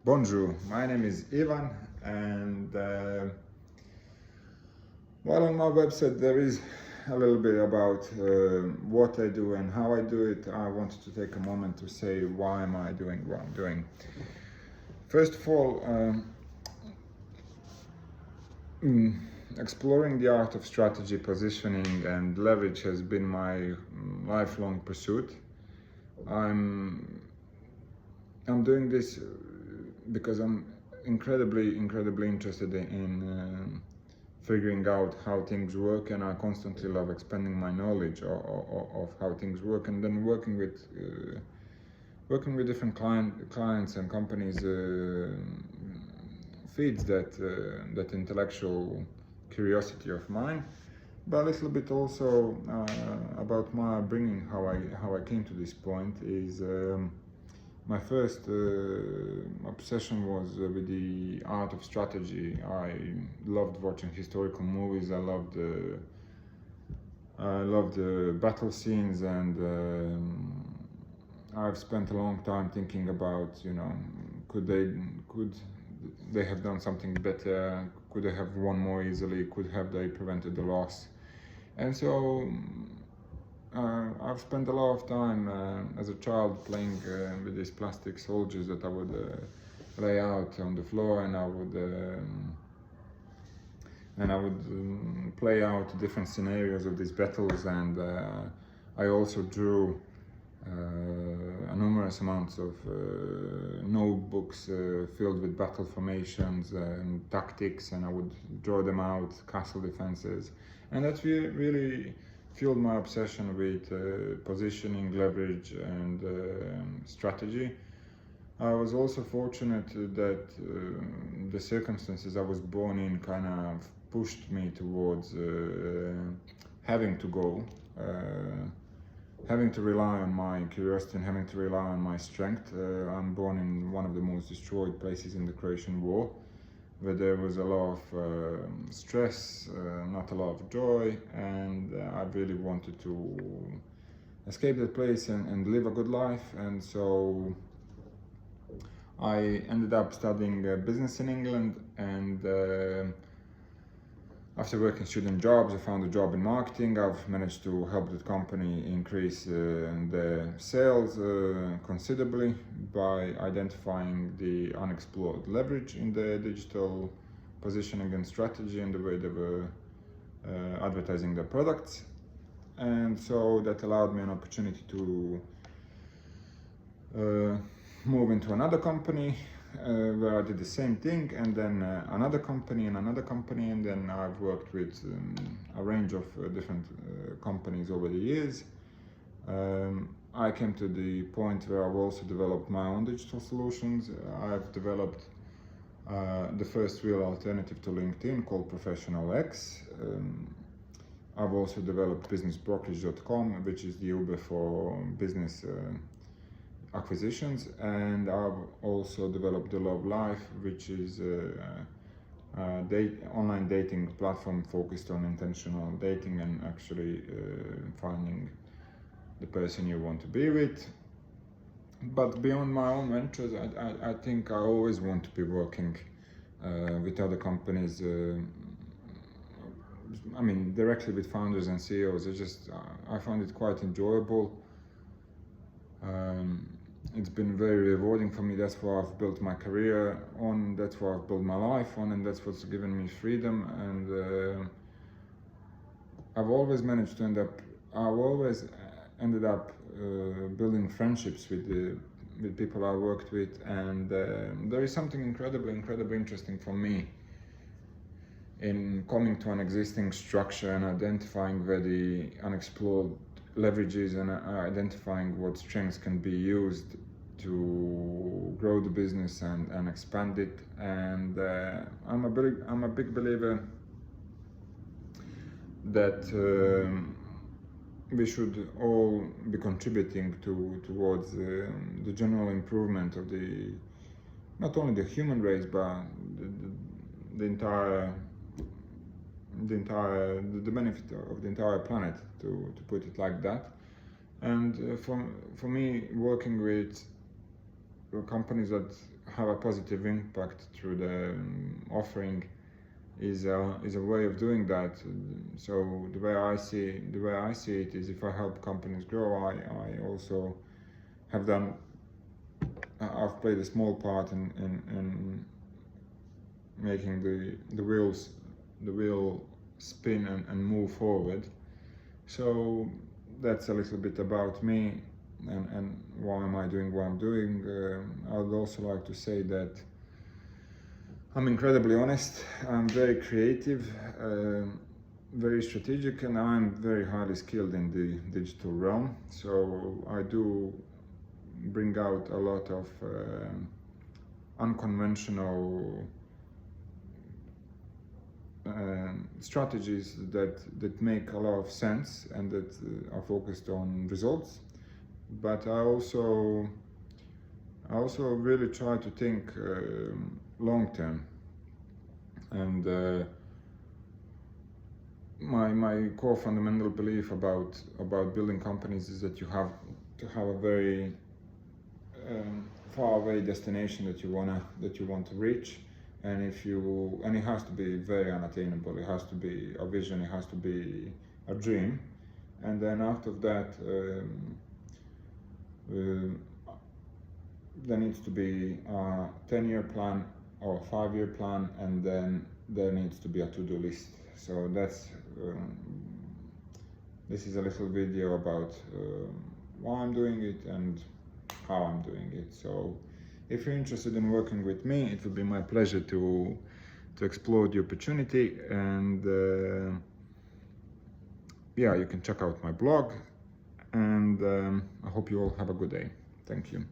Bonjour, my name is Ivan, and well, on my website there is a little bit about what I do and how I do it. I wanted to take a moment to say why am I doing what I'm doing. First of all, exploring the art of strategy, positioning, and leverage has been my lifelong pursuit. I'm doing this because I'm incredibly interested in figuring out how things work, and I constantly love expanding my knowledge of how things work, and then working with different clients and companies feeds that intellectual curiosity of mine, but a little bit also about my bringing how I came to this point is. My first obsession was with the art of strategy. I loved watching historical movies. I loved battle scenes, and I've spent a long time thinking about, could they have done something better? Could they have won more easily? Could have they prevented the loss? And so I've spent a lot of time as a child playing with these plastic soldiers that I would lay out on the floor, and I would play out different scenarios of these battles, and I also drew numerous amounts of notebooks filled with battle formations and tactics, and I would draw them out, castle defenses, and that really fueled my obsession with positioning, leverage, and strategy. I was also fortunate that the circumstances I was born in kind of pushed me towards having to rely on my curiosity and having to rely on my strength. I'm born in one of the most destroyed places in the Croatian War, where there was a lot of stress, not a lot of joy, and I really wanted to escape that place and live a good life. And so I ended up studying business in England, and after working student jobs, I found a job in marketing. I've managed to help the company increase the sales considerably by identifying the unexplored leverage in the digital positioning and strategy and the way they were advertising their products. And so that allowed me an opportunity to move into another company where I did the same thing, and then another company, and then I've worked with a range of different companies over the years. I came to the point where I've also developed my own digital solutions. I've developed the first real alternative to LinkedIn called Professional X. I've also developed businessbrokerage.com, which is the Uber for business acquisitions, and I've also developed the Love Life, which is online dating platform focused on intentional dating and actually finding the person you want to be with. But beyond my own ventures, I think I always want to be working with other companies. Directly with founders and CEOs. I find it quite enjoyable. It's been very rewarding for me. That's what I've built my career on, that's what I've built my life on, and that's what's given me freedom. And I've always ended up building friendships with people I worked with, and there is something incredibly interesting for me in coming to an existing structure and identifying where the unexplored leverages and identifying what strengths can be used to grow the business and expand it. And I'm a big believer that we should all be contributing towards the general improvement of not only the human race, but the benefit of the entire planet, to put it like that. And for me, working with companies that have a positive impact through the offering is a way of doing that. So the way I see it is, if I help companies grow, I also have done. I've played a small part in making the wheel spin and move forward. So that's a little bit about me and why am I doing what I'm doing. I would also like to say that I'm incredibly honest, I'm very creative, very strategic, and I'm very highly skilled in the digital realm. So I do bring out a lot of unconventional strategies that make a lot of sense and that are focused on results. But I also really try to think long term, and my core fundamental belief about building companies is that you have to have a very far away destination that you want to reach, and it has to be very unattainable. It has to be a vision. It has to be a dream, and then after that. There needs to be a 10-year plan or a 5-year plan, and then there needs to be a to-do list. So that's this is a little video about why I'm doing it and how I'm doing it. So if you're interested in working with me, it would be my pleasure to explore the opportunity, and yeah, you can check out my blog, and I hope you all have a good day. Thank you.